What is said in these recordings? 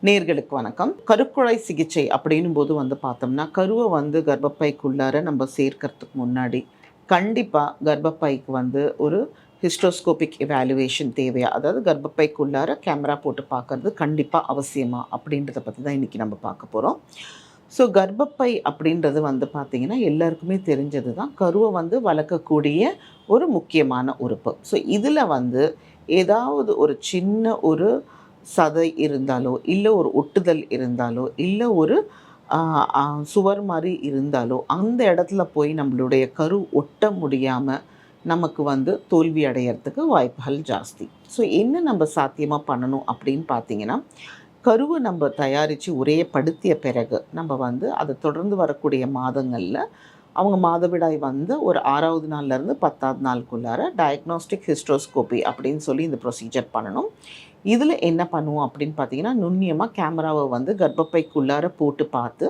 நேர்களுக்கு வணக்கம். கருக்குழாய் சிகிச்சை அப்படின்னும் போது பார்த்தோம்னா, கருவ கர்ப்பப்பைக்குள்ளார நம்ம சேர்க்கறதுக்கு முன்னாடி, கண்டிப்பா கர்ப்பப்பைக்கு ஒரு ஹிஸ்டோஸ்கோபிக் எவாலுவேஷன் தேவையா? அதாவது கர்ப்பப்பைக்குள்ளார கேமரா போட்டு பார்க்கறது கண்டிப்பா அவசியமா? அப்படின்றத பத்தி தான் இன்னைக்கு நம்ம பார்க்க போறோம். ஸோ கர்ப்பப்பை அப்படின்றது பார்த்தீங்கன்னா, எல்லாருக்குமே தெரிஞ்சது தான். கருவ வளர்க்கக்கூடிய ஒரு முக்கியமான உறுப்பு. ஸோ இதில ஏதாவது ஒரு சின்ன ஒரு சதை இருந்தாலோ, இல்ல ஒரு ஒட்டுதல் இருந்தாலோ, இல்ல ஒரு அ அ சுவர் மாரி இருந்தாலோ, அந்த இடத்துல போய் நம்மளுடைய கரு ஒட்ட முடியாம, நமக்கு தோல்வி அடையறதுக்கு வாய்ப்புகள் ஜாஸ்தி. ஸோ என்ன நம்ம சாத்தியமா பண்ணணும் அப்படின்னு பார்த்தீங்கன்னா, கருவ நம்ம தயாரிச்சு உரையப்படுத்திய பிறகு, நம்ம அத தொடர்ந்து வரக்கூடிய மாதங்கள்ல, அவங்க மாதவிடாய் ஒரு 6வது நாள்லேருந்து 10வது நாளுக்குள்ளார டயக்னாஸ்டிக் ஹிஸ்டோஸ்கோபி அப்படின்னு சொல்லி இந்த ப்ரொசீஜர் பண்ணணும். இதில என்ன பண்ணுவோம் அப்படின்னு பார்த்தீங்கன்னா, நுண்ணியமா கேமராவ கர்ப்பப்பைக்குள்ளார போட்டு பார்த்து,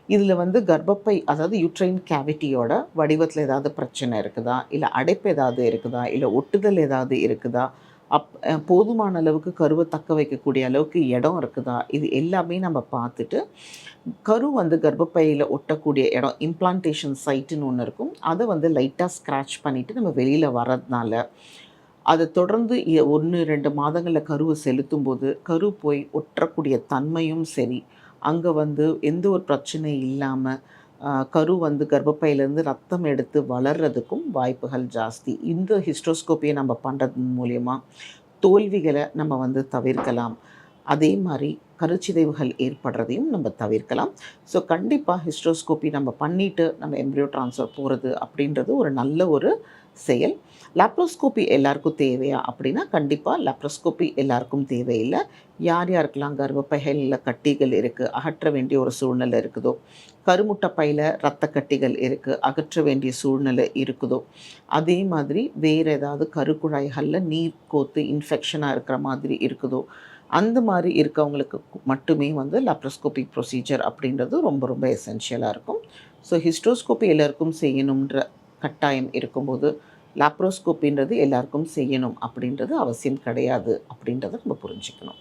இதில கர்ப்பப்பை அதாவது யூட்ரைன் கேவிட்டியோட வடிவத்தில ஏதாவது பிரச்சனை இருக்குதா? இல்ல அடைப்பு ஏதாவது இருக்குதா? இல்ல ஒட்டுதல் ஏதாவது இருக்குதா? போதுமான அளவுக்கு கருவ தக்க வைக்கக்கூடிய அளவுக்கு இடம் இருக்குதா? இது எல்லாமே நம்ம பார்த்துட்டு, கரு கர்ப்பப்பையில ஒட்டக்கூடிய இடம் இம்ப்ளான்டேஷன் சைட்டுன்னு ஒண்ணு இருக்கும். அத லைட்டா ஸ்க்ராட்ச் பண்ணிட்டு நம்ம வெளியில வர்றதுனால, அத தொடர்ந்து 1, 2 மாதங்கள்ல கருவ செலுத்தும்போது, கரு போய் ஒட்டக்கூடிய தன்மையும் சரி, அங்க எந்த ஒரு பிரச்சனை இல்லாம, கரு கர்ப்பப்பையிலேருந்து ரத்தம் எடுத்து வளர்றதுக்கும் வாய்ப்புகள் ஜாஸ்தி. இந்த ஹிஸ்டோஸ்கோப்பிய நம்ம பண்றது மூலியமா, தோல்விகள நம்ம தவிர்க்கலாம். அதே மாரி கருச்சிதைவுகள் ஏற்படுறதையும் நம்ம தவிர்க்கலாம். ஸோ கண்டிப்பா ஹிஸ்டோஸ்கோப்பி நம்ம பண்ணிட்டு, நம்ம எம்ப்ரியோ ட்ரான்ஸ்ஃபர் போறது அப்படின்றது ஒரு நல்ல ஒரு செயல். லாப்ரோஸ்கோப்பி எல்லாருக்கும் தேவையா? அப்படின்னா, கண்டிப்பா லாப்ரோஸ்கோப்பி எல்லாருக்கும் தேவையில்ல. யார் யாருக்கெல்லாம் கர்ப்பப்பைகள்ல கட்டிகள் இருக்கு, அகற்ற வேண்டிய ஒரு சூழ்நிலை இருக்குதோ, கருமுட்டை பையில இரத்த கட்டிகள் இருக்கு, அகற்ற வேண்டிய சூழ்நிலை இருக்குதோ, அதே மாதிரி வேற ஏதாவது கருக்குழாய்கள்ல நீர் கோர்த்து இன்ஃபெக்ஷனா இருக்கிற மாதிரி இருக்குதோ, அந்த மாரி இருக்கவங்களுக்கு மட்டுமே லாப்ரோஸ்கோபிக் ப்ரொசீஜர் அப்படின்றது ரொம்ப ரொம்ப எசென்ஷியலா இருக்கும். ஸோ ஹிஸ்டோஸ்கோப்பி எல்லாருக்கும் செய்யணுன்ற கட்டாயம் இருக்கும்போது, லாப்ரோஸ்கோப்பின்றது எல்லாருக்கும் செய்யணும் அப்படின்றது அவசியம் கிடையாது அப்படின்றத நம்ம புரிஞ்சுக்கணும்.